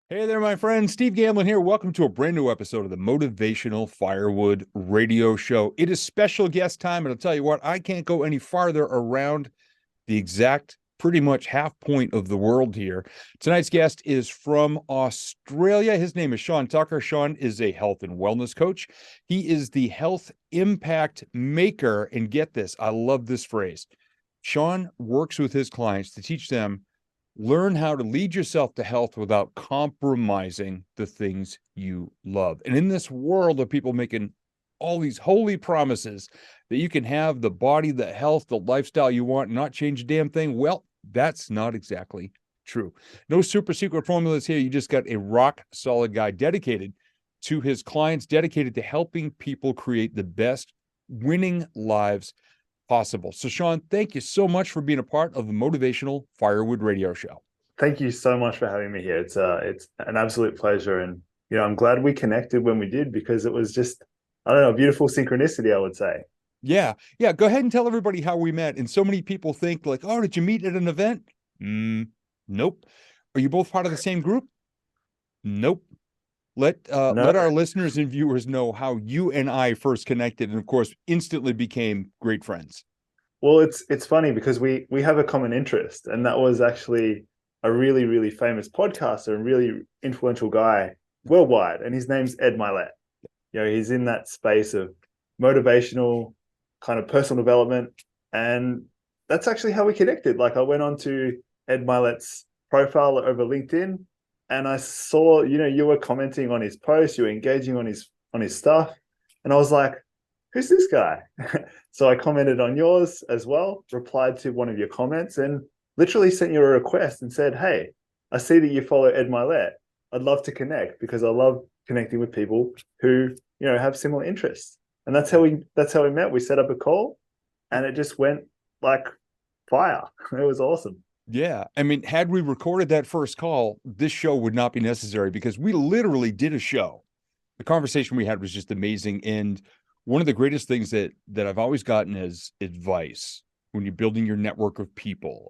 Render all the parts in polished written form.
Hey there, my friend. Steve Gamlin here. Welcome to a brand new episode of the Motivational Firewood Radio Show. It is special guest time, and I'll tell you what, I can't go any farther around the exact pretty much half point of the world here. Tonight's guest is from Australia. His name is Shaun Tucker. Shaun is a health and wellness coach. He is the health impact maker. And get this, I love this phrase. Shaun works with his clients to teach them learn how to lead yourself to health without compromising the things you love. And in this world of people making all these holy promises that you can have the body, the health, the lifestyle you want, and not change a damn thing, well, that's not exactly true. No super secret formulas here. You just got a rock solid guy dedicated to his clients, dedicated to helping people create the best winning lives possible. So, Shaun, thank you so much for being a part of the Motivational Firewood Radio Show. Thank you so much for having me here. It's an absolute pleasure, and I'm glad we connected when we did, because it was just, I don't know, a beautiful synchronicity, I would say. Yeah. Go ahead and tell everybody how we met. And so many people think like, oh, did you meet at an event? Nope. Are you both part of the same group? Nope. Let No, our listeners and viewers know how you and I first connected, and of course, instantly became great friends. well, it's funny because we have a common interest, and that was actually a really, really famous podcaster and really influential guy worldwide, and his name's Ed Milet. He's in that space of motivational kind of personal development, and that's actually how we connected. Like, I went on to Ed Milet's profile over LinkedIn, and I saw, you were commenting on his posts, you were engaging on his stuff, and I was like, who's this guy? So I commented on yours as well, replied to one of your comments, and literally sent you a request and said, hey, I see that you follow Ed Milet. I'd love to connect, because I love connecting with people who, have similar interests. And that's how we met. We set up a call, and it just went like fire. It was awesome. Yeah. I mean, had we recorded that first call, this show would not be necessary because we literally did a show. The conversation we had was just amazing. And one of the greatest things that I've always gotten as advice when you're building your network of people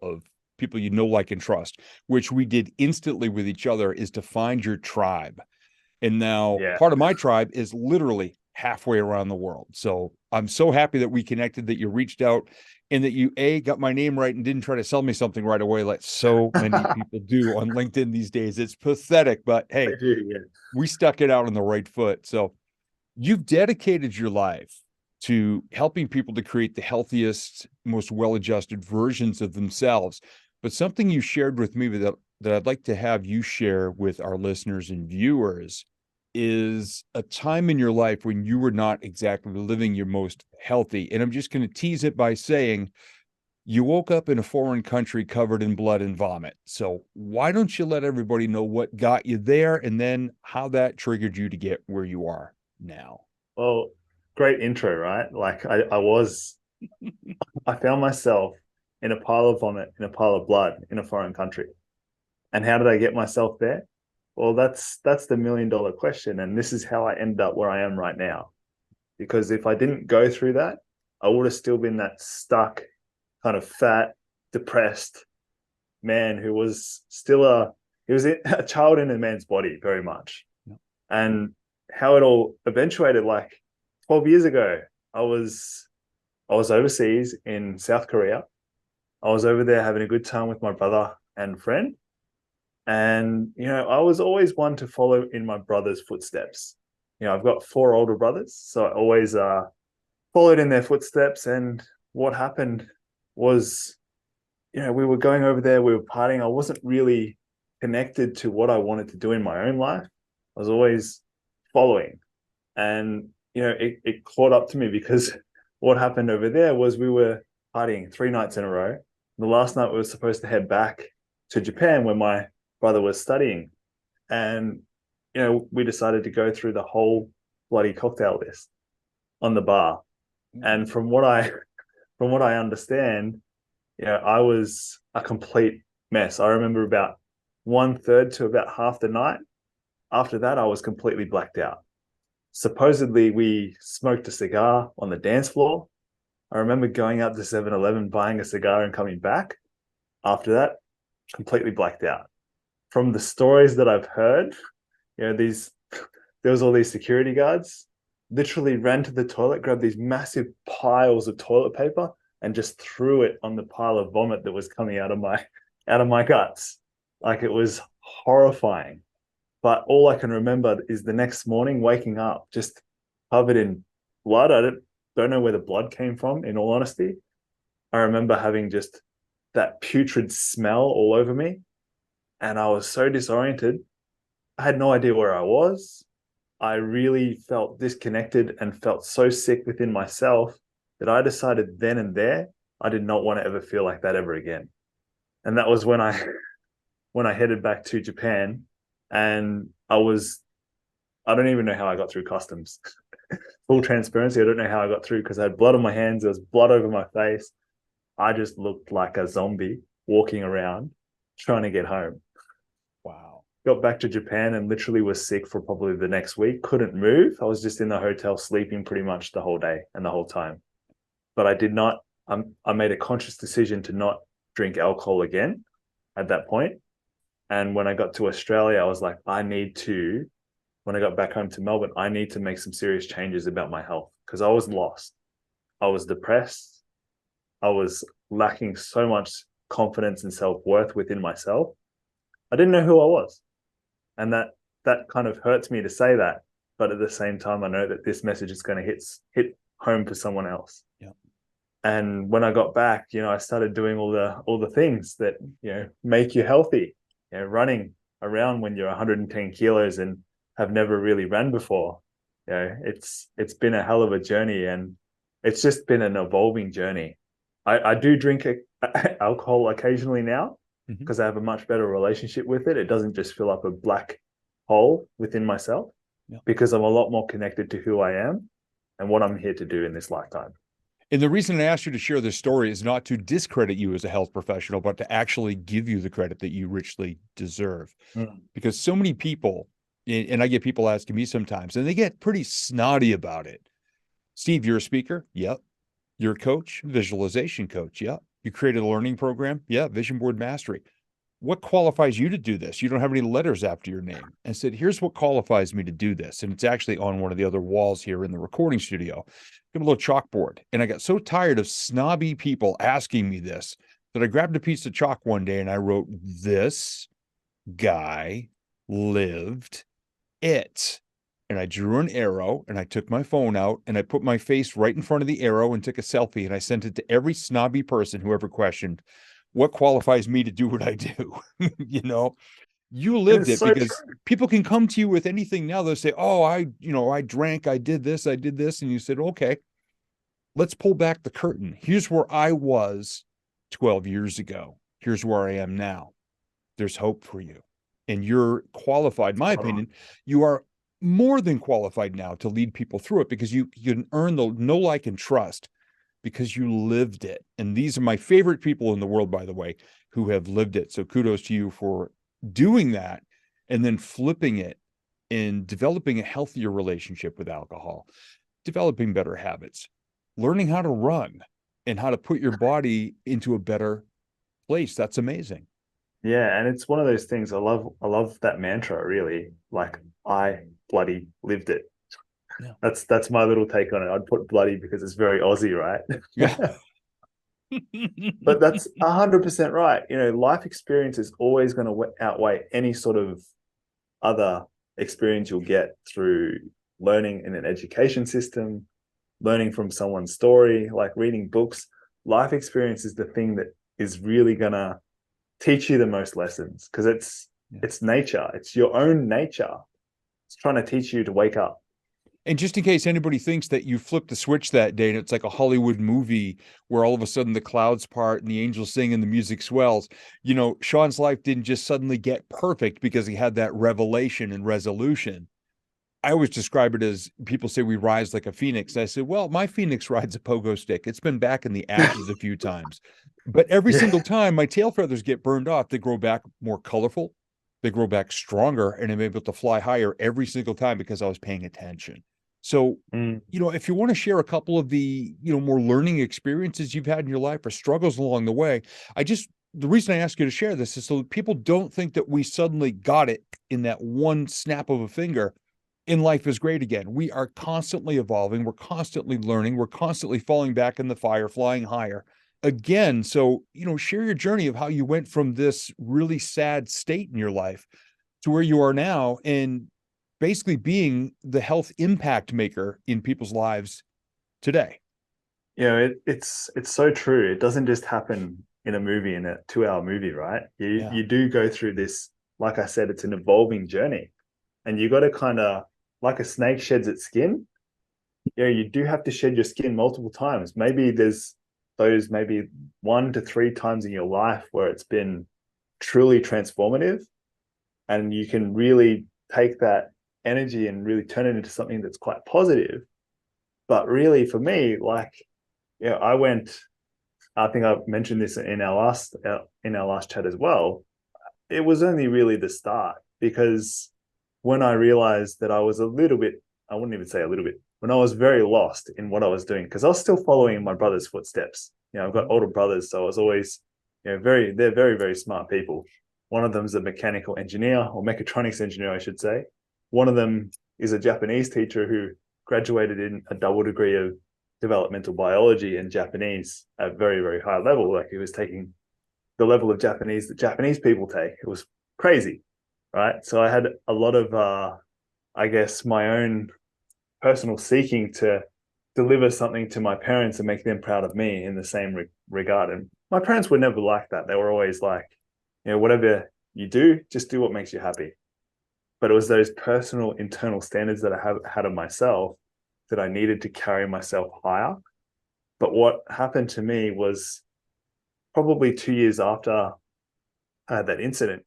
you know, like, and trust, which we did instantly with each other, is to find your tribe. And now Yeah. part of my tribe is literally halfway around the world. So I'm so happy that we connected, that you reached out, and that you got my name right and didn't try to sell me something right away like so many people do on LinkedIn these days. It's pathetic, but I hey, do, yeah. we stuck it out on the right foot. So you've dedicated your life to helping people to create the healthiest, most well-adjusted versions of themselves. But something you shared with me that I'd like to have you share with our listeners and viewers is a time in your life when you were not exactly living your most healthy. And I'm just going to tease it by saying you woke up in a foreign country covered in blood and vomit. So why don't you let everybody know what got you there, and then how that triggered you to get where you are now? Well, great intro, right? Like, I found myself in a pile of vomit, in a pile of blood, in a foreign country. And how did I get myself there? Well, that's the $1 million question. And this is how I ended up where I am right now. Because if I didn't go through that, I would have still been that stuck, kind of fat, depressed man who was still he was a child in a man's body, very much. Yeah. And how it all eventuated, like 12 years ago, I was overseas in South Korea. I was over there having a good time with my brother and friend. And, I was always one to follow in my brother's footsteps. I've got 4 older brothers, so I always followed in their footsteps. And what happened was, we were going over there, we were partying. I wasn't really connected to what I wanted to do in my own life. I was always following. And, it caught up to me, because what happened over there was we were partying 3 nights in a row. The last night we were supposed to head back to Japan, where my brother was studying. And, we decided to go through the whole bloody cocktail list on the bar. And from what I understand, I was a complete mess. I remember about 1/3 to about half the night. After that, I was completely blacked out. Supposedly, we smoked a cigar on the dance floor. I remember going out to 7-Eleven, buying a cigar and coming back. After that, completely blacked out. from the stories that I've heard, there was all these security guards literally ran to the toilet, grabbed these massive piles of toilet paper, and just threw it on the pile of vomit that was coming out of my guts. Like, it was horrifying. But all I can remember is the next morning waking up just covered in blood. I don't know where the blood came from, in all honesty. I remember having just that putrid smell all over me, and I was so disoriented. I had no idea where I was. I really felt disconnected and felt so sick within myself that I decided then and there I did not want to ever feel like that ever again. And that was when I when I headed back to Japan, and I don't even know how I got through customs. Full transparency, I don't know how I got through because I had blood on my hands, there was blood over my face. I just looked like a zombie walking around trying to get home. Wow. Got back to Japan and literally was sick for probably the next week. Couldn't move. I was just in the hotel sleeping pretty much the whole day and the whole time. But I did not, I made a conscious decision to not drink alcohol again at that point. And when I got to Australia, I was like, when I got back home to Melbourne, I need to make some serious changes about my health because I was lost. I was depressed. I was lacking so much confidence and self-worth within myself. I didn't know who I was. And that kind of hurts me to say that. But at the same time, I know that this message is going to hit home for someone else. Yeah. And when I got back, I started doing all the things that, make you healthy, running around when you're 110 kilos and have never really ran before. It's been a hell of a journey, and it's just been an evolving journey. I do drink alcohol occasionally now because I have a much better relationship with it. It doesn't just fill up a black hole within myself because I'm a lot more connected to who I am and what I'm here to do in this lifetime. And the reason I asked you to share this story is not to discredit you as a health professional, but to actually give you the credit that you richly deserve. Because so many people, and I get people asking me sometimes, and they get pretty snotty about it. Steve, you're a speaker? Yep. You're a coach, visualization coach. Yep. You created a learning program? Yeah. Vision board mastery. What qualifies you to do this? You don't have any letters after your name. And I said, here's what qualifies me to do this. And it's actually on one of the other walls here in the recording studio. Got a little chalkboard. And I got so tired of snobby people asking me this that I grabbed a piece of chalk one day and I wrote, "This guy lived it." And I drew an arrow and I took my phone out and I put my face right in front of the arrow and took a selfie. And I sent it to every snobby person who ever questioned, what qualifies me to do what I do? You lived it, because people can come to you with anything now. They'll say, oh, I drank, I did this. And you said, okay, let's pull back the curtain. Here's where I was 12 years ago. Here's where I am now. There's hope for you. And you're qualified, in my opinion, you are more than qualified now to lead people through it, because you can earn the know, like, and trust because you lived it. And these are my favorite people in the world, by the way, who have lived it. So kudos to you for doing that and then flipping it and developing a healthier relationship with alcohol, developing better habits, learning how to run and how to put your body into a better place. That's amazing. Yeah, and it's one of those things. I love that mantra, really. Like, I bloody lived it. Yeah. That's my little take on it. I'd put bloody because it's very Aussie, right? Yeah. But that's 100% right. Life experience is always going to outweigh any sort of other experience you'll get through learning in an education system, learning from someone's story, like reading books. Life experience is the thing that is really going to teach you the most lessons, because it's nature. It's your own nature. It's trying to teach you to wake up. And just in case anybody thinks that you flipped the switch that day and it's like a Hollywood movie where all of a sudden the clouds part and the angels sing and the music swells, Shaun's life didn't just suddenly get perfect because he had that revelation and resolution. I always describe it as, people say we rise like a phoenix. I said, well, my phoenix rides a pogo stick. It's been back in the ashes a few times, but every single time my tail feathers get burned off, they grow back more colorful. They grow back stronger, and I'm able to fly higher every single time because I was paying attention. So, if you want to share a couple of the, more learning experiences you've had in your life or struggles along the way, I just the reason I ask you to share this is so that people don't think that we suddenly got it in that one snap of a finger and life is great again. We are constantly evolving. We're constantly learning. We're constantly falling back in the fire, flying higher again. So, share your journey of how you went from this really sad state in your life to where you are now and basically being the health impact maker in people's lives today. It's so true. It doesn't just happen in a movie, in a 2-hour movie, right? You Yeah. you do go through this, like I said, it's an evolving journey. And you got to kind of, like a snake sheds its skin, you do have to shed your skin multiple times. Maybe there's those maybe 1 to 3 times in your life where it's been truly transformative, and you can really take that energy and really turn it into something that's quite positive. But really, for me, like, I went. I think I mentioned this in our last chat as well. It was only really the start, because when I realized that I was a little bit, I wouldn't even say a little bit, when I was very lost in what I was doing, because I was still following in my brother's footsteps. I've got older brothers, so I was always, they're very, very smart people. One of them is a mechanical engineer, or mechatronics engineer, I should say. One of them is a Japanese teacher who graduated in a double degree of developmental biology and Japanese at very, very high level. Like, he was taking the level of Japanese that Japanese people take. It was crazy, right? So I had a lot of, I guess, my own personal seeking to deliver something to my parents and make them proud of me in the same regard. And my parents were never like that. They were always like, whatever you do, just do what makes you happy. But it was those personal internal standards that I had of myself that I needed to carry myself higher. But what happened to me was, probably 2 years after I had that incident,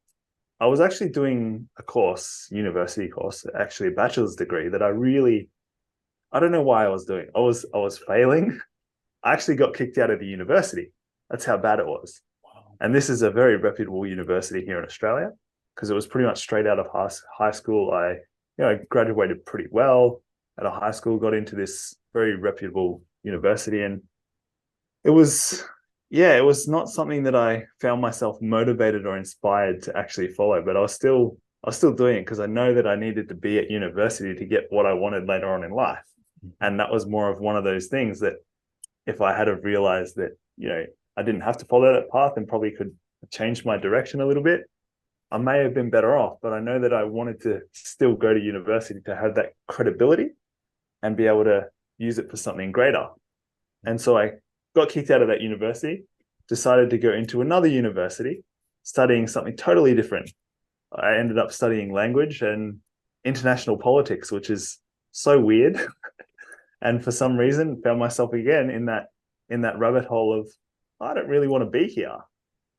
I was actually doing a course, university course, actually a bachelor's degree, that I don't know why I was doing. I was failing. I actually got kicked out of the university. That's how bad it was. Wow. And this is a very reputable university here in Australia, because it was pretty much straight out of high school. I graduated pretty well at a high school, got into this very reputable university, and it was, it was not something that I found myself motivated or inspired to actually follow. But I was still doing it because I know that I needed to be at university to get what I wanted later on in life. And that was more of one of those things that, if I had have realized that, I didn't have to follow that path and probably could change my direction a little bit, I may have been better off. But I know that I wanted to still go to university to have that credibility and be able to use it for something greater. And so I got kicked out of that university, decided to go into another university, studying something totally different. I ended up studying language and international politics, which is so weird. And for some reason, found myself again in that rabbit hole of, I don't really want to be here.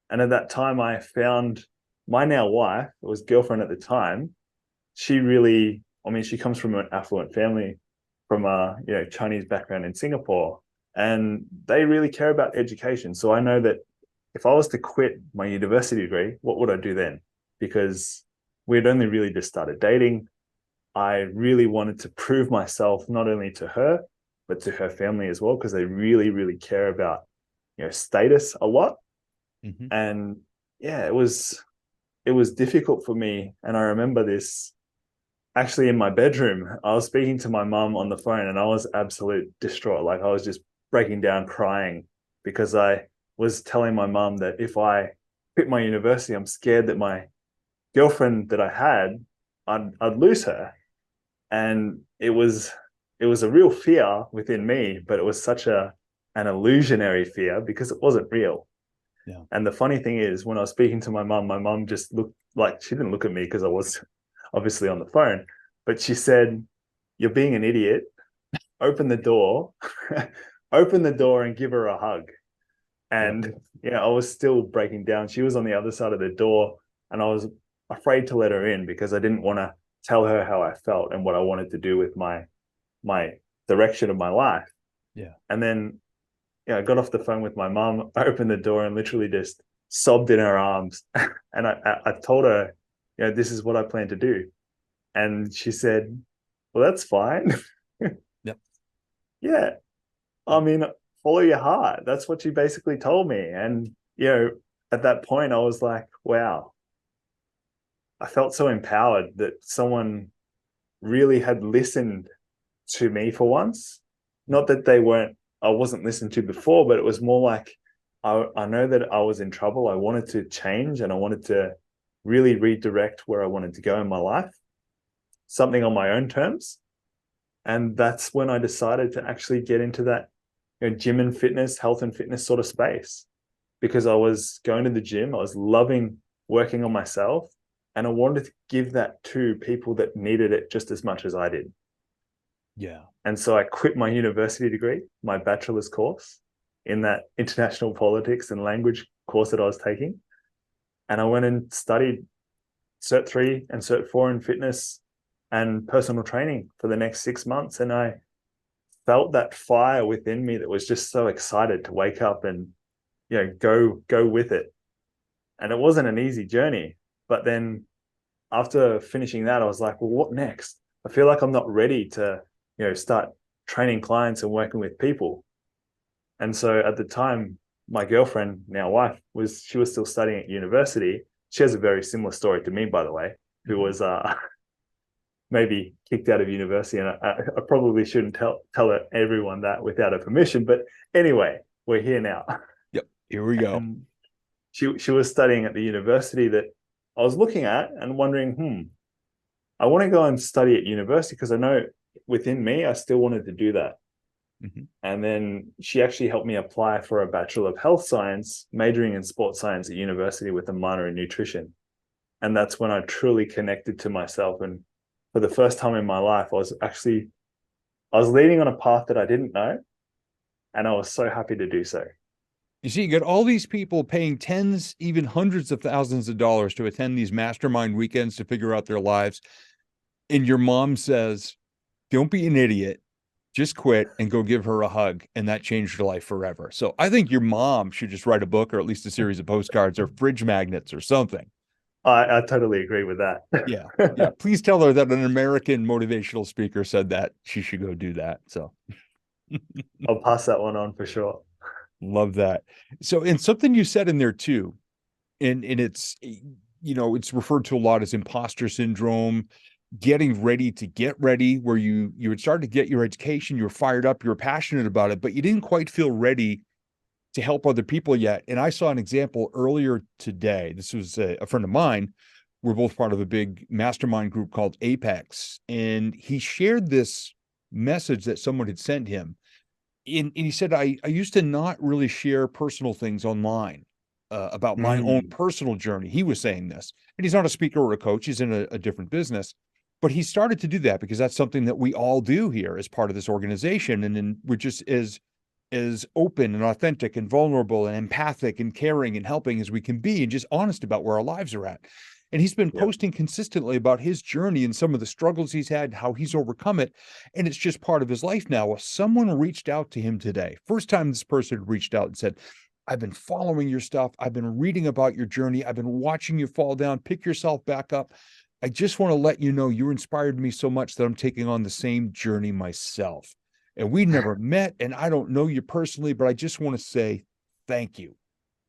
And at that time, I found my now wife, it was girlfriend at the time. She really, she comes from an affluent family, from a Chinese background in Singapore, and they really care about education. So I know that if I was to quit my university degree, what would I do then? Because we had only really just started dating. I really wanted to prove myself not only to her, but to her family as well, because they really, really care about, status a lot. Mm-hmm. And it was difficult for me. And I remember this actually in my bedroom. I was speaking to my mum on the phone, and I was absolute distraught. Like, I was just breaking down crying, because I was telling my mum that if I quit my university, I'm scared that my girlfriend that I had, I'd lose her. And it was a real fear within me, but it was such an illusionary fear, because it wasn't real. Yeah. And the funny thing is, when I was speaking to my mum just looked like, she didn't look at me because I was obviously on the phone, but she said, "You're being an idiot. Open the door, open the door and give her a hug." And I was still breaking down. She was on the other side of the door, and I was afraid to let her in, because I didn't want to tell her how I felt and what I wanted to do with my direction of my life. Yeah. And then, I got off the phone with my mum. I opened the door and literally just sobbed in her arms. And I told her, this is what I plan to do. And she said, "Well, that's fine." Yep. Yeah. I mean, follow your heart. That's what she basically told me. And, at that point, I was like, wow, I felt so empowered that someone really had listened to me for once. Not that I wasn't listened to before, but it was more like, I know that I was in trouble. I wanted to change and I wanted to really redirect where I wanted to go in my life, something on my own terms. And that's when I decided to actually get into that, gym and fitness, health and fitness sort of space, because I was going to the gym. I was loving working on myself, and I wanted to give that to people that needed it just as much as I did. Yeah. And so I quit my university degree, my bachelor's course in that international politics and language course that I was taking. And I went and studied Cert 3 and Cert 4 in fitness and personal training for the next 6 months. And I felt that fire within me that was just so excited to wake up and, go with it. And it wasn't an easy journey. But then after finishing that, I was like, well, what next? I feel like I'm not ready to, start training clients and working with people. And so at the time, my girlfriend, now wife, she was still studying at university. She has a very similar story to me, by the way, who was maybe kicked out of university. And I probably shouldn't tell everyone that without her permission. But anyway, we're here now. Yep. Here we go. And she was studying at the university that I was looking at and wondering, I want to go and study at university because I know within me, I still wanted to do that. Mm-hmm. And then she actually helped me apply for a Bachelor of Health Science, majoring in sports science at university with a minor in nutrition. And that's when I truly connected to myself. And for the first time in my life, I was leading on a path that I didn't know. And I was so happy to do so. You see, you got all these people paying tens, even hundreds of thousands of dollars to attend these mastermind weekends to figure out their lives. And your mom says, don't be an idiot. Just quit and go give her a hug. And that changed her life forever. So I think your mom should just write a book or at least a series of postcards or fridge magnets or something. I totally agree with that. Yeah. Yeah. Please tell her that an American motivational speaker said that she should go do that. So I'll pass that one on for sure. love that. So, and something you said in there too, and it's, it's referred to a lot as imposter syndrome, getting ready to get ready, where you had started to get your education, you were fired up, you were passionate about it, but you didn't quite feel ready to help other people yet. And I saw an example earlier today. This was a friend of mine. We're both part of a big mastermind group called Apex. And he shared this message that someone had sent him. And he said, I used to not really share personal things online about my own personal journey. He was saying this, and he's not a speaker or a coach. He's in a different business, but he started to do that because that's something that we all do here as part of this organization. And then we're just as open and authentic and vulnerable and empathic and caring and helping as we can be, and just honest about where our lives are at. And he's been posting consistently about his journey and some of the struggles he's had, how he's overcome it. And it's just part of his life now. Well, someone reached out to him today. First time this person reached out and said, I've been following your stuff. I've been reading about your journey. I've been watching you fall down, pick yourself back up. I just want to let you know you inspired me so much that I'm taking on the same journey myself. And we never met, and I don't know you personally, but I just want to say thank you.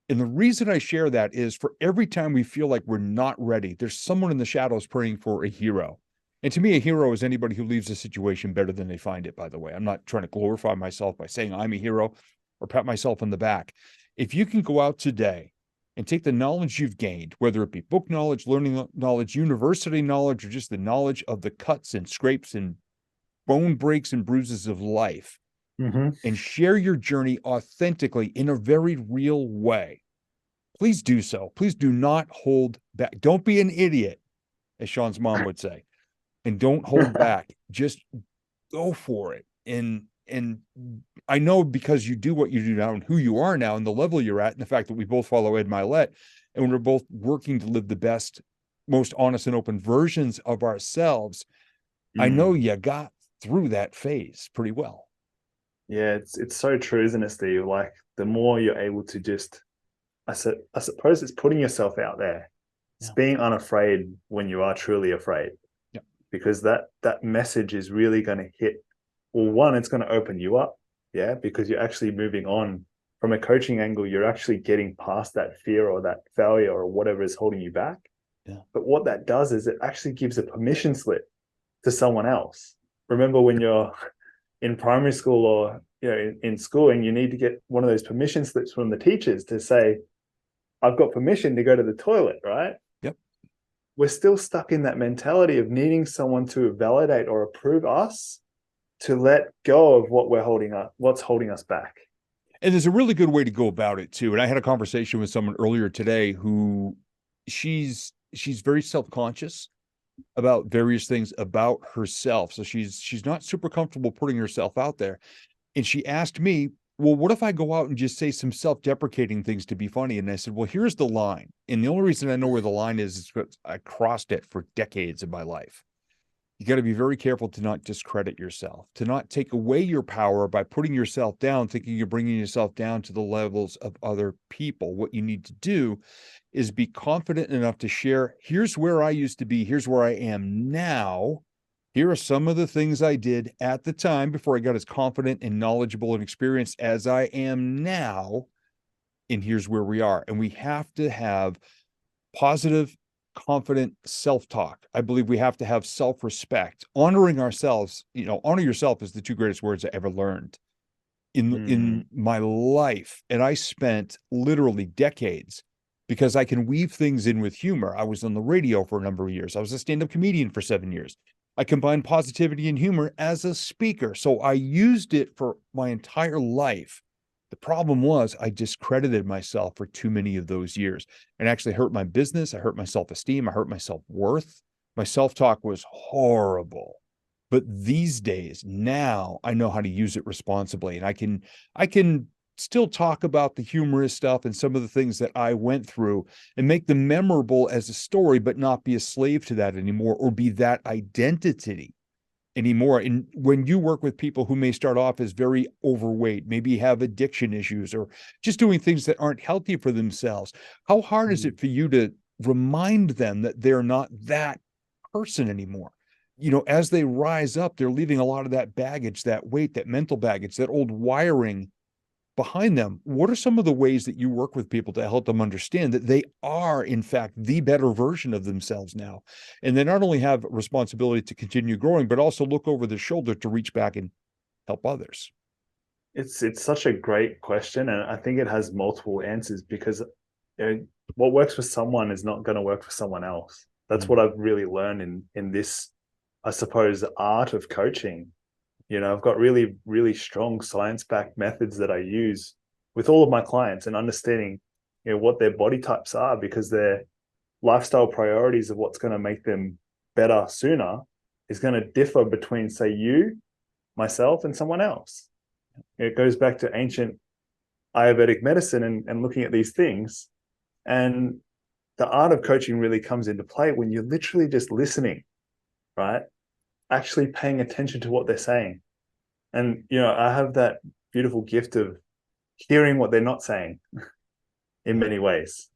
And the reason I share that is for every time we feel like we're not ready, there's someone in the shadows praying for a hero. And to me, a hero is anybody who leaves a situation better than they find it, by the way. I'm not trying to glorify myself by saying I'm a hero or pat myself on the back. If you can go out today and take the knowledge you've gained, whether it be book knowledge, learning knowledge, university knowledge, or just the knowledge of the cuts and scrapes and bone breaks and bruises of life, and share your journey authentically in a very real way, please do so. Please do not hold back. Don't be an idiot, as Shaun's mom would say, and don't hold back. Just go for it. And I know because you do what you do now and who you are now and the level you're at, and the fact that we both follow Ed Milet, and we're both working to live the best, most honest and open versions of ourselves. I know you got through that phase pretty well. Yeah, it's so true, isn't it, Steve? Like the more you're able to just, I suppose it's putting yourself out there. It's being unafraid when you are truly afraid. Yeah. Because that message is really going to hit. Well, one, it's going to open you up, because you're actually moving on from a coaching angle, you're actually getting past that fear or that failure or whatever is holding you back. Yeah. But what that does is it actually gives a permission slip to someone else. Remember when you're in primary school or in school and you need to get one of those permission slips from the teachers to say, I've got permission to go to the toilet, right? Yep. We're still stuck in that mentality of needing someone to validate or approve us to let go of what's holding us back. And there's a really good way to go about it too. And I had a conversation with someone earlier today who she's very self-conscious about various things about herself. So she's not super comfortable putting herself out there. And she asked me, well, what if I go out and just say some self-deprecating things to be funny? And I said, well, here's the line. And the only reason I know where the line is because I crossed it for decades of my life. You got to be very careful to not discredit yourself, to not take away your power by putting yourself down, thinking you're bringing yourself down to the levels of other people. What you need to do is be confident enough to share, here's where I used to be, here's where I am now. Here are some of the things I did at the time before I got as confident and knowledgeable and experienced as I am now. And here's where we are. And we have to have positive, confident self-talk. I believe we have to have self-respect, honoring ourselves. Honor yourself is the two greatest words I ever learned in my life. And I spent literally decades because I can weave things in with humor. I was on the radio for a number of years. I was a stand-up comedian for 7 years. I combined positivity and humor as a speaker. So I used it for my entire life. The problem was I discredited myself for too many of those years and actually hurt my business. I hurt my self-esteem. I hurt my self-worth. My self-talk was horrible. But these days, now I know how to use it responsibly. And I can still talk about the humorous stuff and some of the things that I went through and make them memorable as a story, but not be a slave to that anymore or be that identity anymore. And when you work with people who may start off as very overweight, maybe have addiction issues or just doing things that aren't healthy for themselves, how hard is it for you to remind them that they're not that person anymore? As they rise up, they're leaving a lot of that baggage, that weight, that mental baggage, that old wiring behind them. What are some of the ways that you work with people to help them understand that they are, in fact, the better version of themselves now? And they not only have responsibility to continue growing, but also look over their shoulder to reach back and help others. It's such a great question, and I think it has multiple answers because what works for someone is not going to work for someone else. That's what I've really learned in this, I suppose, the art of coaching. I've got really, really strong science-backed methods that I use with all of my clients and understanding, what their body types are because their lifestyle priorities of what's going to make them better sooner is going to differ between, say, you, myself, and someone else. It goes back to ancient Ayurvedic medicine and looking at these things. And the art of coaching really comes into play when you're literally just listening, right? Actually paying attention to what they're saying. And, I have that beautiful gift of hearing what they're not saying in many ways,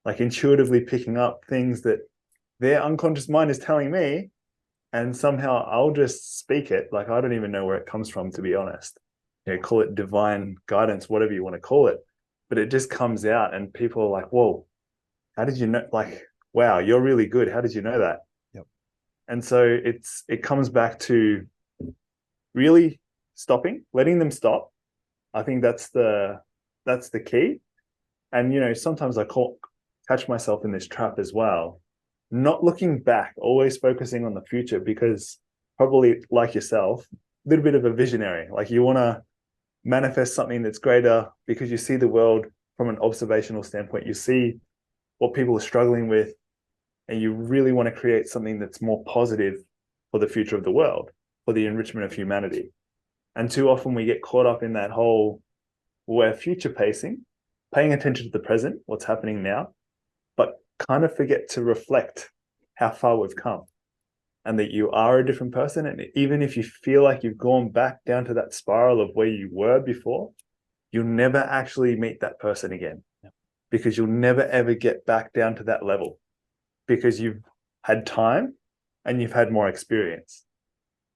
like intuitively picking up things that their unconscious mind is telling me. And somehow I'll just speak it. Like, I don't even know where it comes from, to be honest. Call it divine guidance, whatever you want to call it. But it just comes out and people are like, whoa, how did you know? Like, wow, you're really good. How did you know that? Yep. And so it comes back to really stopping, letting them stop. I think that's the key. And sometimes I catch myself in this trap as well, not looking back, always focusing on the future, because probably like yourself, a little bit of a visionary. Like, you want to manifest something that's greater because you see the world from an observational standpoint. You see what people are struggling with, and you really want to create something that's more positive for the future of the world, for the enrichment of humanity. And too often we get caught up in that whole, we're future pacing, paying attention to the present, what's happening now, but kind of forget to reflect how far we've come and that you are a different person. And even if you feel like you've gone back down to that spiral of where you were before, you'll never actually meet that person again, because you'll never ever get back down to that level, because you've had time and you've had more experience.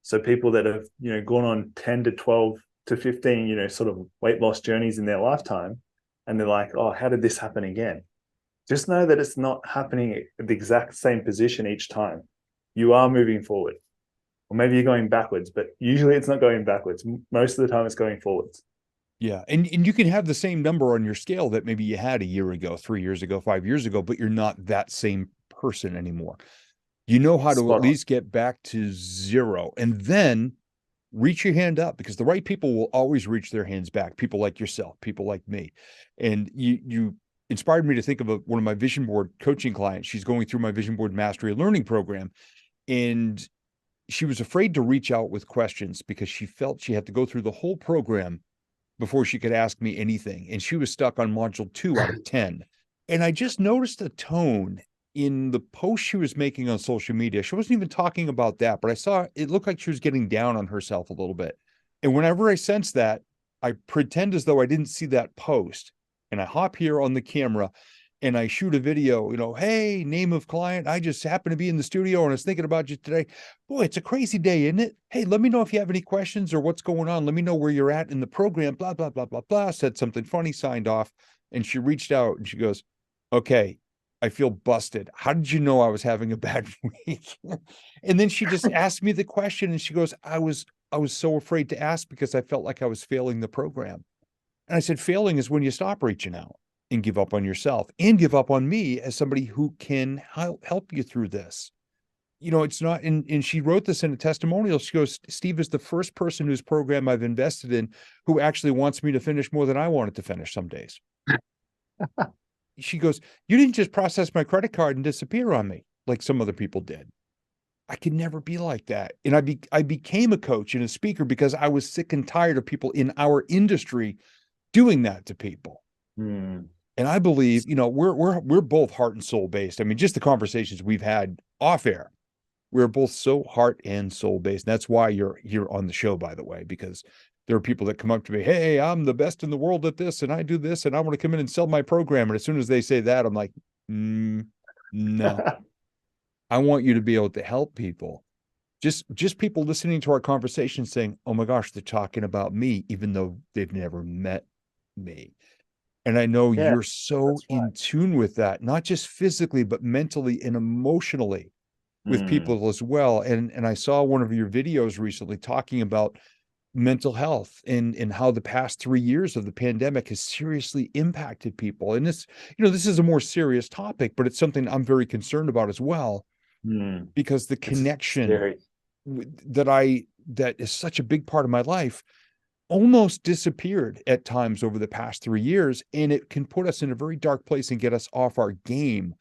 So people that have, gone on 10 to 12 to 15, sort of weight loss journeys in their lifetime, and they're like, oh, how did this happen again? Just know that it's not happening at the exact same position each time. You are moving forward. Or maybe you're going backwards, but usually it's not going backwards. Most of the time it's going forwards. Yeah. And you can have the same number on your scale that maybe you had a year ago, 3 years ago, 5 years ago, but you're not that same person anymore. You know how to at Spot on. least get back to zero and then reach your hand up, because the right people will always reach their hands back. People like yourself, people like me. And you inspired me to think of one of my vision board coaching clients. She's going through my vision board mastery learning program. And she was afraid to reach out with questions because she felt she had to go through the whole program before she could ask me anything. And she was stuck on module 2 out of 10. And I just noticed a tone in the post she was making on social media. She wasn't even talking about that, but I saw it looked like she was getting down on herself a little bit. And whenever I sense that, I pretend as though I didn't see that post. And I hop here on the camera and I shoot a video, hey, name of client. I just happened to be in the studio and I was thinking about you today. Boy, it's a crazy day, isn't it? Hey, let me know if you have any questions or what's going on. Let me know where you're at in the program, blah, blah, blah, blah, blah. Said something funny, signed off. And she reached out and she goes, okay, I feel busted. How did you know I was having a bad week? And then she just asked me the question and she goes, I was so afraid to ask because I felt like I was failing the program. And I said, failing is when you stop reaching out and give up on yourself and give up on me as somebody who can help you through this. It's not, and she wrote this in a testimonial. She goes, Steve is the first person whose program I've invested in who actually wants me to finish more than I wanted to finish some days. She goes, you didn't just process my credit card and disappear on me like some other people did. I could never be like that. And I became a coach and a speaker because I was sick and tired of people in our industry doing that to people. Hmm. And I believe, we're both heart and soul based. I mean, just the conversations we've had off air, we're both so heart and soul based. And that's why you're here on the show, by the way, because there are people that come up to me, hey, I'm the best in the world at this, and I do this, and I want to come in and sell my program. And as soon as they say that, I'm like, no, I want you to be able to help people. Just people listening to our conversation saying, oh my gosh, they're talking about me, even though they've never met me. And I know Yeah, you're so that's in right. tune with that, not just physically, but mentally and emotionally with Hmm. people as well. And I saw one of your videos recently talking about mental health and how the past 3 years of the pandemic has seriously impacted people. And this is a more serious topic, but it's something I'm very concerned about as well, Hmm. because the It's connection scary. that is such a big part of my life almost disappeared at times over the past 3 years. And it can put us in a very dark place and get us off our game.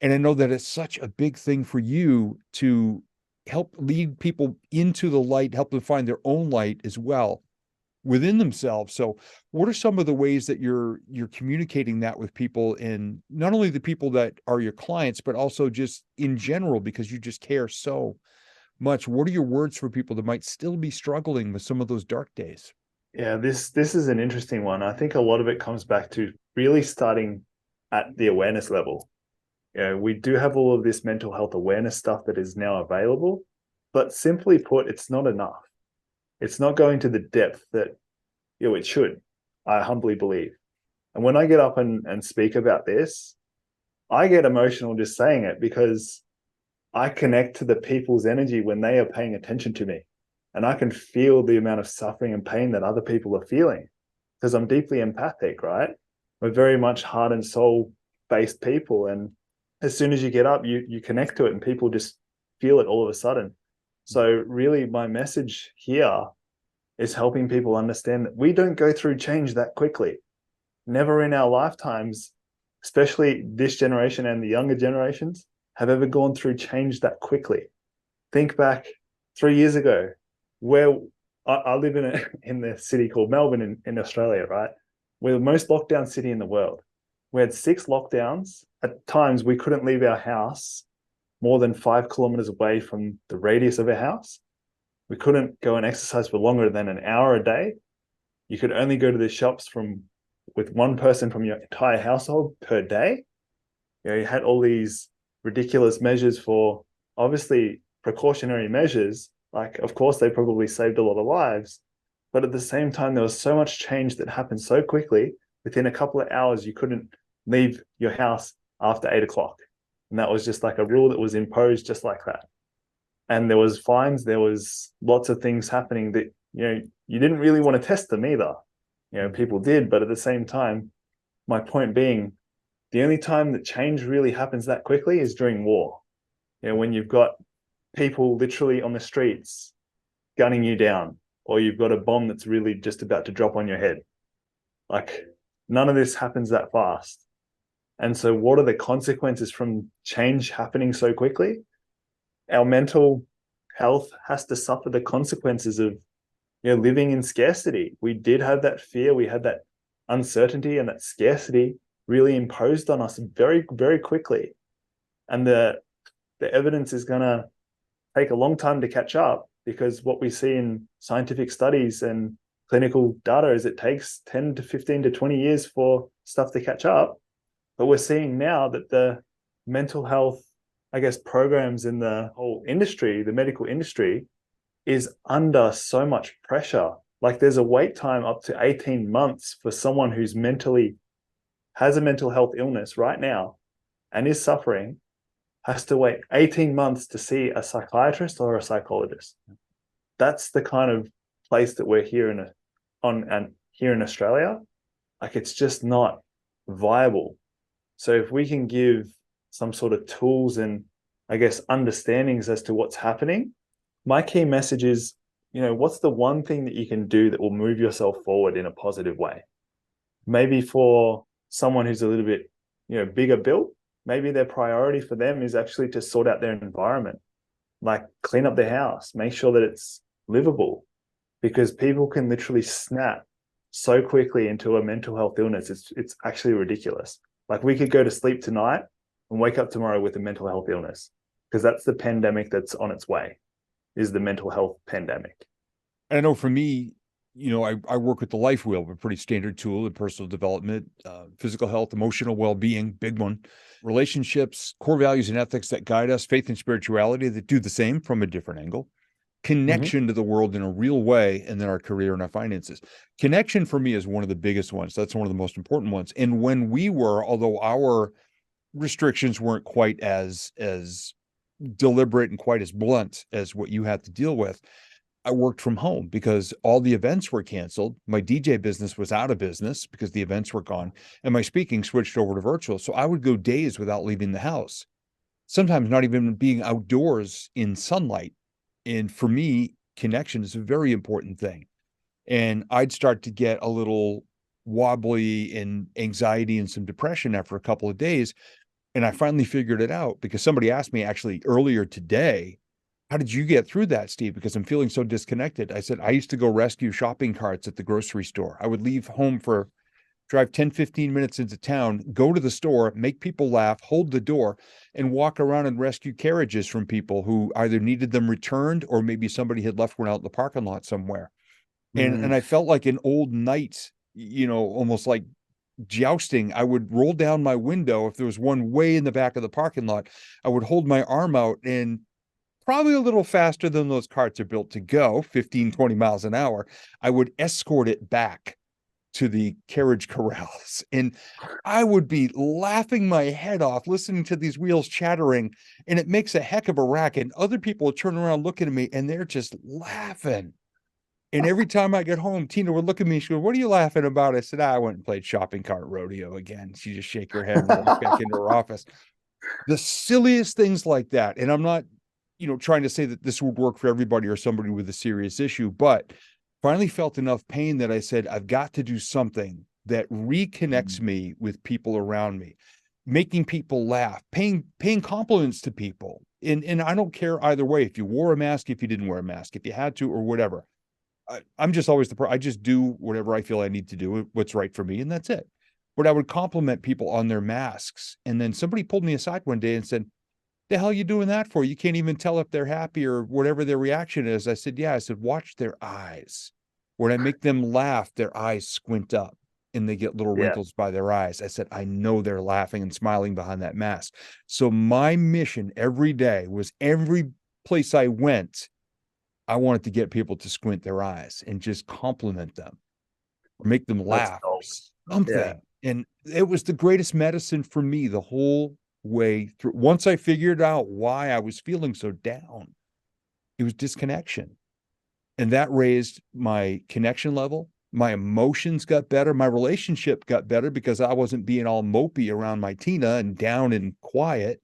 And I know that it's such a big thing for you to help lead people into the light, help them find their own light as well within themselves. So what are some of the ways that you're communicating that with people, and not only the people that are your clients, but also just in general, because you just care so much? What are your words for people that might still be struggling with some of those dark days? Yeah, this is an interesting one. I think a lot of it comes back to really starting at the awareness level. We do have all of this mental health awareness stuff that is now available, but simply put, it's not enough. It's not going to the depth that it should, I humbly believe. And when I get up and speak about this, I get emotional just saying it because I connect to the people's energy when they are paying attention to me. And I can feel the amount of suffering and pain that other people are feeling because I'm deeply empathic, right? We're very much heart and soul based people. And as soon as you get up, you connect to it and people just feel it all of a sudden. So, really, my message here is helping people understand that we don't go through change that quickly. Never in our lifetimes, especially this generation and the younger generations, have ever gone through change that quickly. Think back 3 years ago, where I live in the city called Melbourne in Australia, right? We're the most locked down city in the world. We had 6 lockdowns. At times, we couldn't leave our house more than 5 kilometers away from the radius of our house. We couldn't go and exercise for longer than an hour a day. You could only go to the shops with one person from your entire household per day. You had all these ridiculous measures for obviously precautionary measures. Like, of course, they probably saved a lot of lives, But at the same time, there was so much change that happened so quickly. Within a couple of hours, you couldn't leave your house after 8 o'clock. And that was just like a rule that was imposed just like that. And there was fines, there was lots of things happening that, you didn't really want to test them either. People did, but at the same time, my point being, the only time that change really happens that quickly is during war. When you've got people literally on the streets gunning you down, or you've got a bomb that's really just about to drop on your head. Like, none of this happens that fast. And so what are the consequences from change happening so quickly? Our mental health has to suffer the consequences of living in scarcity. We did have that fear, we had that uncertainty, and that scarcity really imposed on us very, very quickly. And the evidence is going to take a long time to catch up, because what we see in scientific studies and clinical data is it takes 10 to 15 to 20 years for stuff to catch up. But we're seeing now that the mental health, I guess, programs in the whole industry, the medical industry, is under so much pressure. Like, there's a wait time up to 18 months for someone who's has a mental health illness right now and is suffering, has to wait 18 months to see a psychiatrist or a psychologist. That's the kind of place that we're here here in Australia. Like, it's just not viable. So if we can give some sort of tools and, I guess, understandings as to what's happening, my key message is, what's the one thing that you can do that will move yourself forward in a positive way? Maybe for someone who's a little bit, bigger built, maybe their priority for them is actually to sort out their environment, like clean up their house, make sure that it's livable, because people can literally snap so quickly into a mental health illness. It's actually ridiculous. Like, we could go to sleep tonight and wake up tomorrow with a mental health illness, because that's the pandemic that's on its way, is the mental health pandemic. And I know for me, I work with the Life Wheel, a pretty standard tool in personal development, physical health, emotional well-being, big one, relationships, core values and ethics that guide us, faith and spirituality that do the same from a different angle, connection to the world in a real way, and then our career and our finances. Connection for me is one of the biggest ones. That's one of the most important ones. And when although our restrictions weren't quite as deliberate and quite as blunt as what you had to deal with, I worked from home because all the events were canceled. My DJ business was out of business because the events were gone, and my speaking switched over to virtual. So I would go days without leaving the house, sometimes not even being outdoors in sunlight. And for me, connection is a very important thing. And I'd start to get a little wobbly and anxiety and some depression after a couple of days. And I finally figured it out because somebody asked me actually earlier today, how did you get through that, Steve? Because I'm feeling so disconnected. I said, I used to go rescue shopping carts at the grocery store. I would leave home drive 10, 15 minutes into town, go to the store, make people laugh, hold the door, and walk around and rescue carriages from people who either needed them returned or maybe somebody had left one out in the parking lot somewhere. And I felt like an old knight, almost like jousting. I would roll down my window. If there was one way in the back of the parking lot, I would hold my arm out, and probably a little faster than those carts are built to go, 15, 20 miles an hour, I would escort it back to the carriage corrals. And I would be laughing my head off, listening to these wheels chattering, and it makes a heck of a racket. And other people turn around looking at me and they're just laughing. And every time I get home, Tina would look at me. She goes, "What are you laughing about?" I said, "I went and played shopping cart rodeo again." She just shake her head and walk back into her office. The silliest things like that. And I'm not, trying to say that this would work for everybody or somebody with a serious issue, but finally felt enough pain that I said, I've got to do something that reconnects me with people around me, making people laugh, paying compliments to people. And I don't care either way, if you wore a mask, if you didn't wear a mask, if you had to, or whatever. I'm just always I just do whatever I feel I need to do, what's right for me, and that's it. But I would compliment people on their masks. And then somebody pulled me aside one day and said, "The hell are you doing that for? You can't even tell if they're happy or whatever their reaction is." I said, "Yeah." I said, "Watch their eyes. When I make them laugh, their eyes squint up and they get little wrinkles by their eyes." I said, "I know they're laughing and smiling behind that mask." So my mission every day was, every place I went, I wanted to get people to squint their eyes and just compliment them or make them That's laugh or dope. Yeah. something. And it was the greatest medicine for me the whole way through. Once I figured out why I was feeling so down, it was disconnection. And that raised my connection level. My emotions got better. My relationship got better because I wasn't being all mopey around my Tina and down and quiet.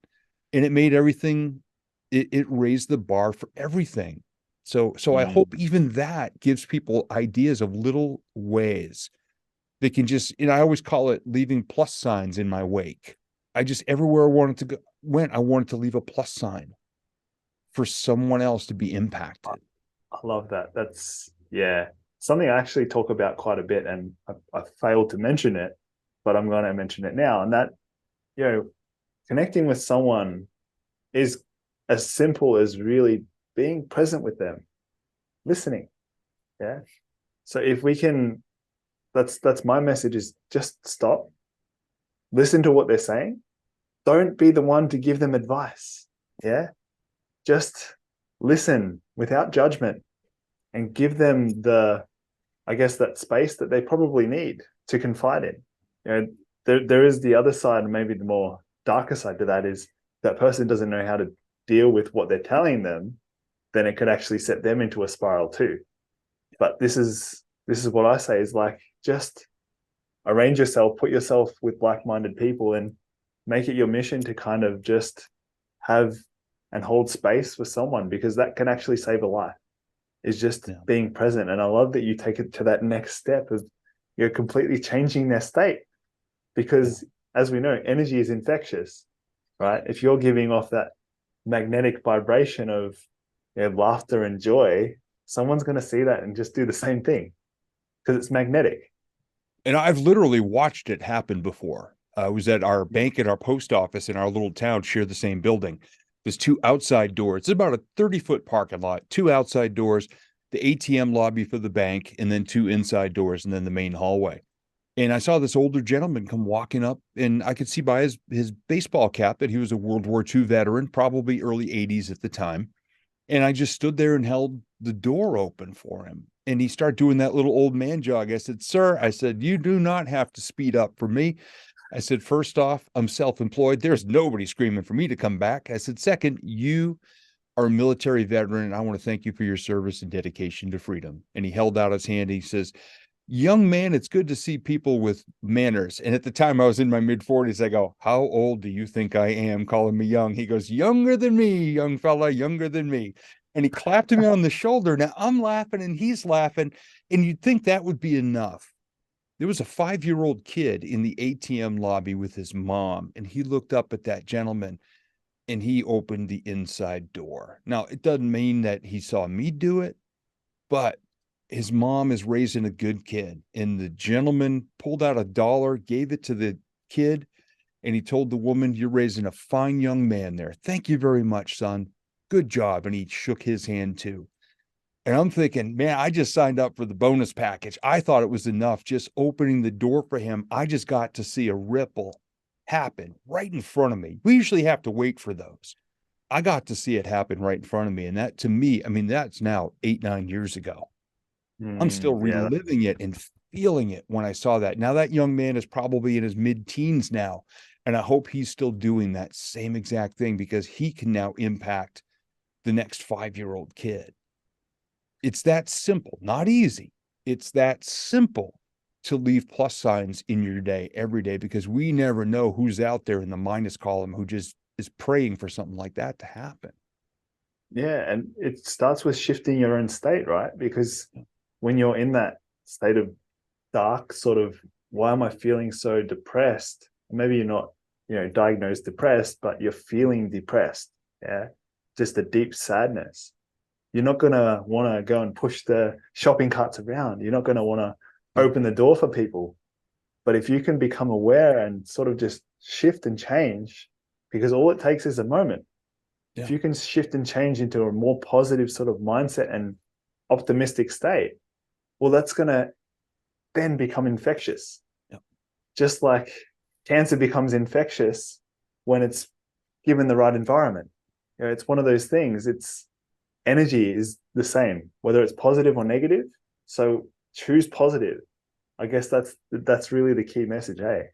And it made everything, it raised the bar for everything. So I hope Mm. even that gives people ideas of little ways they can just, I always call it leaving plus signs in my wake. I just, everywhere I wanted to go, I wanted to leave a plus sign for someone else to be impacted. I love that. That's, yeah, something I actually talk about quite a bit, and I failed to mention it, but I'm going to mention it now. And that, you know, connecting with someone is as simple as really being present with them, listening. Yeah. So if we can, that's my message, is just stop, listen to what they're saying. Don't be the one to give them advice. Yeah. Just listen without judgment and give them the, I guess, that space that they probably need to confide in. You know, there is the other side, and maybe the more darker side to that is that person doesn't know how to deal with what they're telling them, then it could actually set them into a spiral too. But this is what I say is like, just arrange yourself, put yourself with like-minded people, and make it your mission to kind of just have and hold space with someone, because that can actually save a life, is just Yeah. being present. And I love that you take it to that next step of you're completely changing their state, because as we know, energy is infectious, right? If you're giving off that magnetic vibration of, you know, laughter and joy, someone's going to see that and just do the same thing because it's magnetic. And I've literally watched it happen before. I was at our bank and our post office in our little town share the same building. There's two outside doors. It's about a 30-foot parking lot, two outside doors, the ATM lobby for the bank, and then two inside doors, and then the main hallway. And I saw this older gentleman come walking up, and I could see by his baseball cap that he was a World War II veteran, probably early 80s at the time. And I just stood there and held the door open for him. And he started doing that little old man jog. I said, "Sir," I said, "you do not have to speed up for me." I said, "First off, I'm self-employed. There's nobody screaming for me to come back." I said, "Second, you are a military veteran, and I want to thank you for your service and dedication to freedom." And he held out his hand. He says, "Young man, it's good to see people with manners." And at the time I was in my mid 40s. I go, "How old do you think I am calling me young?" He goes, "Younger than me, young fella, younger than me." And he clapped me on the shoulder. Now I'm laughing and he's laughing. And you'd think that would be enough. There was a 5-year-old kid in the ATM lobby with his mom, and he looked up at that gentleman and he opened the inside door. Now, it doesn't mean that he saw me do it, but his mom is raising a good kid. And the gentleman pulled out $1, gave it to the kid, and he told the woman, "You're raising a fine young man there. Thank you very much, son. Good job." And he shook his hand too. And I'm thinking, man, I just signed up for the bonus package. I thought it was enough just opening the door for him. I just got to see a ripple happen right in front of me. We usually have to wait for those. I got to see it happen right in front of me. And that, to me, I mean, that's now 8, 9 years ago. I'm still Yeah, reliving it and feeling it when I saw that. Now that young man is probably in his mid-teens now, and I hope he's still doing that same exact thing because he can now impact the next 5-year-old kid. It's that simple, not easy. It's that simple to leave plus signs in your day every day, because we never know who's out there in the minus column who just is praying for something like that to happen. yeah, and it starts with shifting your own state, right? Because when you're in that state of dark, sort of, why am I feeling so depressed? Maybe you're not, you know, diagnosed depressed, but you're feeling depressed. Yeah, just a deep sadness. You're not gonna want to go and push the shopping carts around. You're not gonna want to Yeah. open the door for people. But if you can become aware and sort of just shift and change, because all it takes is a moment. If Yeah. you can shift and change into a more positive sort of mindset and optimistic state, well, that's going to then become infectious. Yeah. Just like cancer becomes infectious when it's given the right environment. You know, it's one of those things. It's energy is the same, whether it's positive or negative. So choose positive. I guess that's really the key message, hey?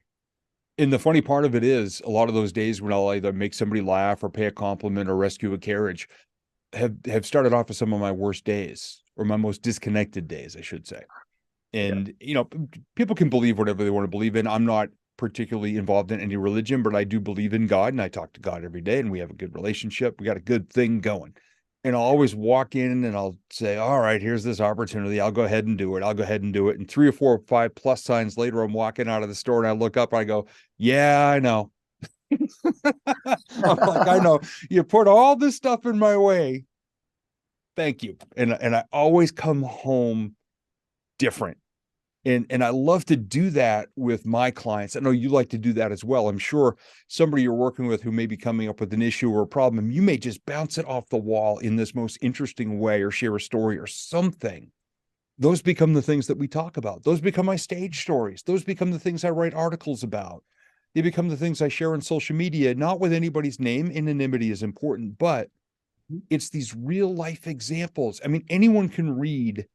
And the funny part of it is a lot of those days when I'll either make somebody laugh or pay a compliment or rescue a carriage have started off as some of my worst days, or my most disconnected days, I should say. Yeah. And, people can believe whatever they want to believe in. I'm not particularly involved in any religion, but I do believe in God, and I talk to God every day, and we have a good relationship. We got a good thing going. And I'll always walk in and I'll say, all right, here's this opportunity. I'll go ahead and do it. I'll go ahead and do it. And 3 or 4 or 5 plus signs later, I'm walking out of the store and I look up and I go, yeah, I know. I'm like, I know you put all this stuff in my way. Thank you. And I always come home different. And I love to do that with my clients. I know you like to do that as well. I'm sure somebody you're working with who may be coming up with an issue or a problem, you may just bounce it off the wall in this most interesting way or share a story or something. Those become the things that we talk about. Those become my stage stories. Those become the things I write articles about. They become the things I share on social media, not with anybody's name. Anonymity is important, but it's these real life examples. I mean, anyone can read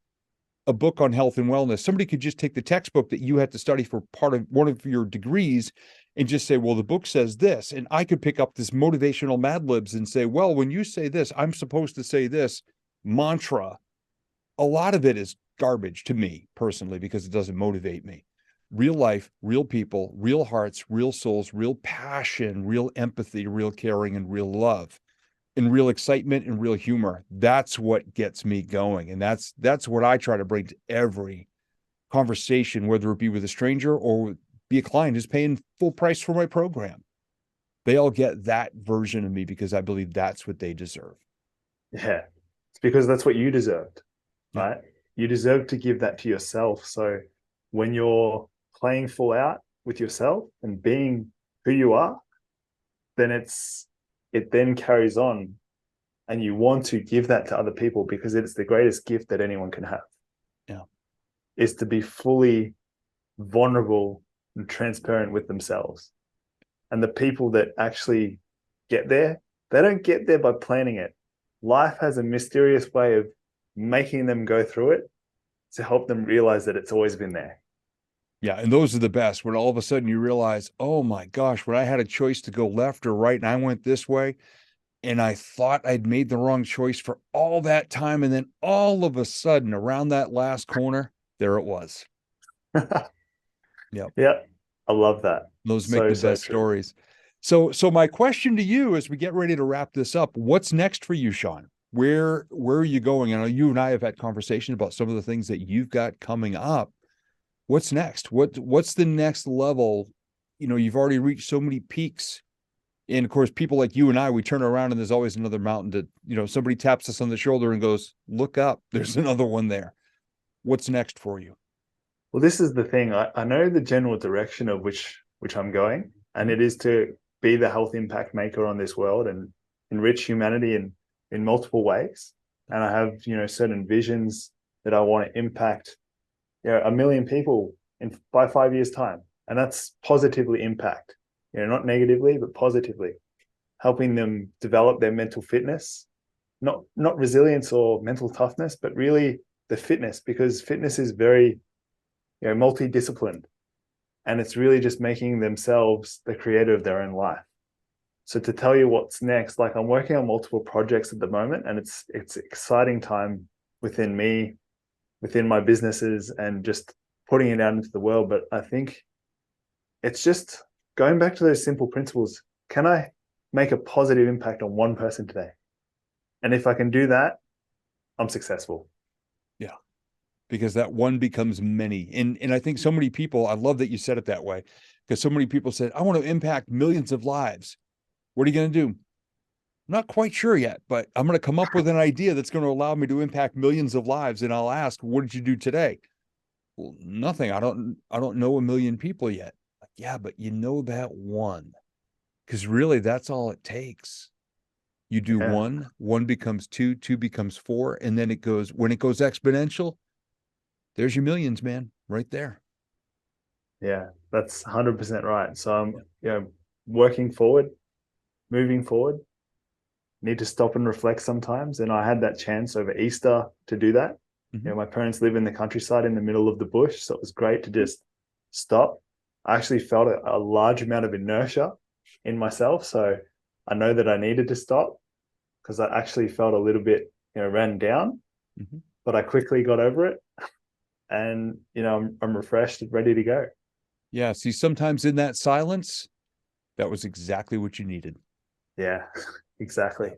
a book on health and wellness. Somebody could just take the textbook that you had to study for part of one of your degrees and just say, well, the book says this. And I could pick up this motivational Mad Libs and say, well, when you say this, I'm supposed to say this mantra. A lot of it is garbage to me personally, because it doesn't motivate me. Real life, real people, real hearts, real souls, real passion, real empathy, real caring, and real love, and real excitement and real humor. That's what gets me going. And that's what I try to bring to every conversation, whether it be with a stranger or be a client who's paying full price for my program. They all get that version of me because I believe that's what they deserve. Yeah. It's because that's what you deserved, Yeah. right? You deserve to give that to yourself. So when you're playing full out with yourself and being who you are, then it then carries on, and you want to give that to other people because it's the greatest gift that anyone can have. Yeah. Is to be fully vulnerable and transparent with themselves. And the people that actually get there, they don't get there by planning it. Life has a mysterious way of making them go through it to help them realize that it's always been there. Yeah. And those are the best, when all of a sudden you realize, oh my gosh, when I had a choice to go left or right and I went this way, and I thought I'd made the wrong choice for all that time. And then all of a sudden, around that last corner, there it was. Yep. Yeah, I love that. Those make So, the so best true. stories. So my question to you as we get ready to wrap this up, what's next for you, Shaun? Where are you going? I know you and I have had conversations about some of the things that you've got coming up. What's next? What's the next level? You've already reached so many peaks. And of course, people like you and I, we turn around and there's always another mountain somebody taps us on the shoulder and goes, look up, there's another one there. What's next for you? Well, this is the thing. I know the general direction of which I'm going, and it is to be the health impact maker on this world and enrich humanity in multiple ways. And I have, certain visions that I want to impact, 1 million people by 5 years' time. And that's positively impact, not negatively, but positively, helping them develop their mental fitness, not resilience or mental toughness, but really the fitness, because fitness is very, multidisciplined, and it's really just making themselves the creator of their own life. So to tell you what's next, like I'm working on multiple projects at the moment, and it's exciting time within me, within my businesses, and just putting it out into the world. But I think it's just going back to those simple principles. Can I make a positive impact on one person today? And if I can do that, I'm successful. Yeah. Because that one becomes many. And I think so many people, I love that you said it that way, because so many people said, I want to impact millions of lives. What are you going to do? I'm not quite sure yet, but I'm going to come up with an idea that's going to allow me to impact millions of lives. And I'll ask, what did you do today? Well, nothing. I don't know a million people yet. Like, yeah, but you know that one, because really that's all it takes. You do Yeah. one becomes two, two becomes four, and then when it goes exponential, there's your millions, man, right there. Yeah, that's 100% right. So I'm, Yeah. working forward, moving forward, need to stop and reflect sometimes. And I had that chance over Easter to do that. Mm-hmm. My parents live in the countryside in the middle of the bush, so it was great to just stop. I actually felt a large amount of inertia in myself, so I know that I needed to stop because I actually felt a little bit, ran down, Mm-hmm. but I quickly got over it, and I'm refreshed and ready to go. Yeah. See, sometimes in that silence, that was exactly what you needed. Yeah, exactly.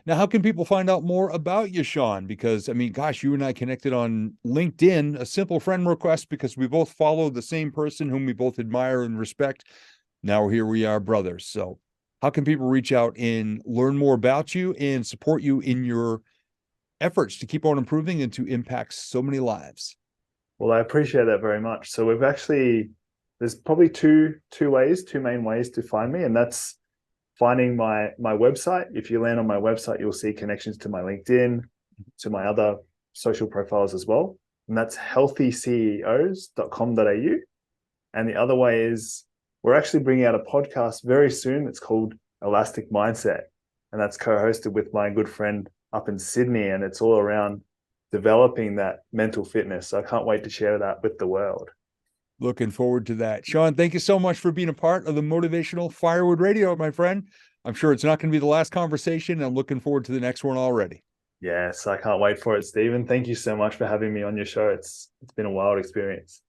Now, how can people find out more about you, Shaun? Because, I mean, gosh, you and I connected on LinkedIn, a simple friend request because we both follow the same person whom we both admire and respect. Now, here we are, brothers. So, how can people reach out and learn more about you and support you in your efforts to keep on improving and to impact so many lives? Well, I appreciate that very much. So there's probably two main ways to find me, and that's finding my website. If you land on my website, you'll see connections to my LinkedIn, to my other social profiles as well. And that's healthyceos.com.au. And the other way is we're actually bringing out a podcast very soon. It's called Elastic Mindset. And that's co-hosted with my good friend up in Sydney. And it's all around developing that mental fitness. So I can't wait to share that with the world. Looking forward to that. Shaun, thank you so much for being a part of the Motivational Firewood Radio, my friend. I'm sure it's not going to be the last conversation. I'm looking forward to the next one already. Yes, I can't wait for it, Stephen. Thank you so much for having me on your show. It's been a wild experience.